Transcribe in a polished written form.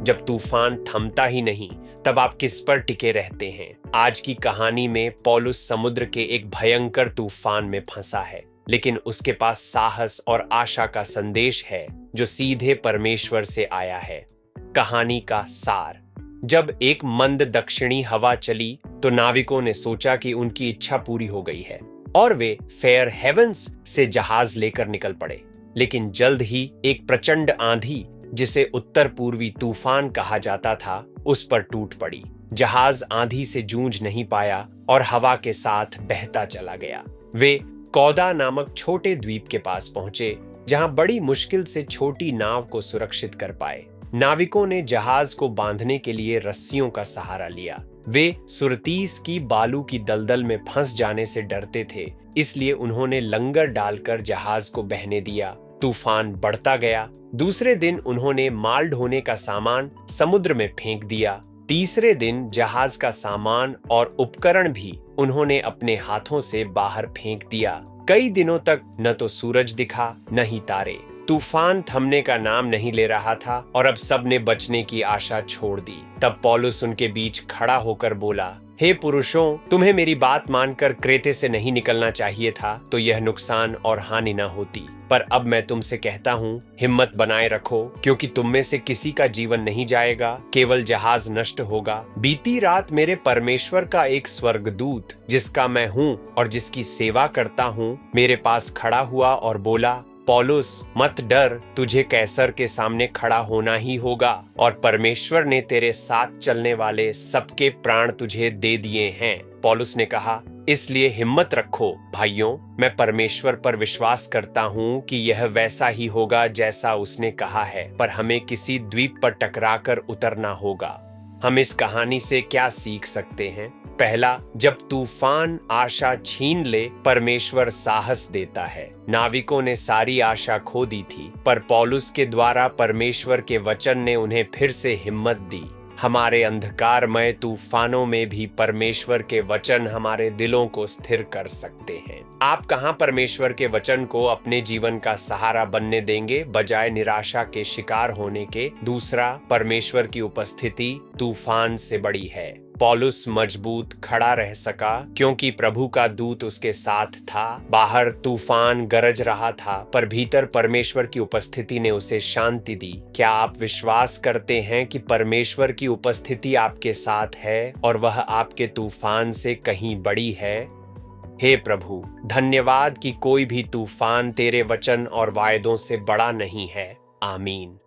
जब तूफान थमता ही नहीं तब आप किस पर टिके रहते हैं। आज की कहानी में पौलुस समुद्र के एक भयंकर तूफान में फंसा है, लेकिन उसके पास साहस और आशा का संदेश है जो सीधे परमेश्वर से आया है। कहानी का सार। जब एक मंद दक्षिणी हवा चली तो नाविकों ने सोचा कि उनकी इच्छा पूरी हो गई है और वे फेयर हेवंस से जहाज लेकर निकल पड़े। लेकिन जल्द ही एक प्रचंड आंधी, जिसे उत्तर पूर्वी तूफान कहा जाता था, उस पर टूट पड़ी। जहाज आंधी से जूझ नहीं पाया और हवा के साथ बहता चला गया। वे कौदा नामक छोटे द्वीप के पास पहुंचे, जहां बड़ी मुश्किल से छोटी नाव को सुरक्षित कर पाए। नाविकों ने जहाज को बांधने के लिए रस्सियों का सहारा लिया। वे सुरतीस की बालू की दलदल में फंस जाने से डरते थे, इसलिए उन्होंने लंगर डालकर जहाज को बहने दिया। तूफान बढ़ता गया। दूसरे दिन उन्होंने माल ढोने का सामान समुद्र में फेंक दिया। तीसरे दिन जहाज का सामान और उपकरण भी उन्होंने अपने हाथों से बाहर फेंक दिया। कई दिनों तक न तो सूरज दिखा न ही तारे। तूफान थमने का नाम नहीं ले रहा था और अब सब ने बचने की आशा छोड़ दी। तब पौलुस उनके बीच खड़ा होकर बोला, हे पुरुषों, तुम्हें मेरी बात मानकर क्रेते से नहीं निकलना चाहिए था, तो यह नुकसान और हानि न होती। पर अब मैं तुमसे कहता हूँ, हिम्मत बनाए रखो, क्योंकि तुम में से किसी का जीवन नहीं जाएगा, केवल जहाज नष्ट होगा। बीती रात मेरे परमेश्वर का एक स्वर्गदूत, जिसका मैं हूँ और जिसकी सेवा करता हूँ, मेरे पास खड़ा हुआ और बोला, पौलुस, मत डर, तुझे कैसर के सामने खड़ा होना ही होगा और परमेश्वर ने तेरे साथ चलने वाले सबके प्राण तुझे दे दिए हैं। पौलुस ने कहा, इसलिए हिम्मत रखो भाइयों, मैं परमेश्वर पर विश्वास करता हूँ कि यह वैसा ही होगा जैसा उसने कहा है, पर हमें किसी द्वीप पर टकराकर उतरना होगा। हम इस कहानी से क्या सीख सकते हैं? पहला, जब तूफान आशा छीन ले, परमेश्वर साहस देता है। नाविकों ने सारी आशा खो दी थी, पर पौलुस के द्वारा परमेश्वर के वचन ने उन्हें फिर से हिम्मत दी। हमारे अंधकारमय तूफानों में भी परमेश्वर के वचन हमारे दिलों को स्थिर कर सकते हैं। आप कहां परमेश्वर के वचन को अपने जीवन का सहारा बनने देंगे, बजाय निराशा के शिकार होने के? दूसरा, परमेश्वर की उपस्थिति तूफान से बड़ी है। पौलुस मजबूत खड़ा रह सका क्योंकि प्रभु का दूत उसके साथ था। बाहर तूफान गरज रहा था, पर भीतर परमेश्वर की उपस्थिति ने उसे शांति दी। क्या आप विश्वास करते हैं कि परमेश्वर की उपस्थिति आपके साथ है और वह आपके तूफान से कहीं बड़ी है? हे प्रभु, धन्यवाद कि कोई भी तूफान तेरे वचन और वायदों से बड़ा नहीं है। आमीन।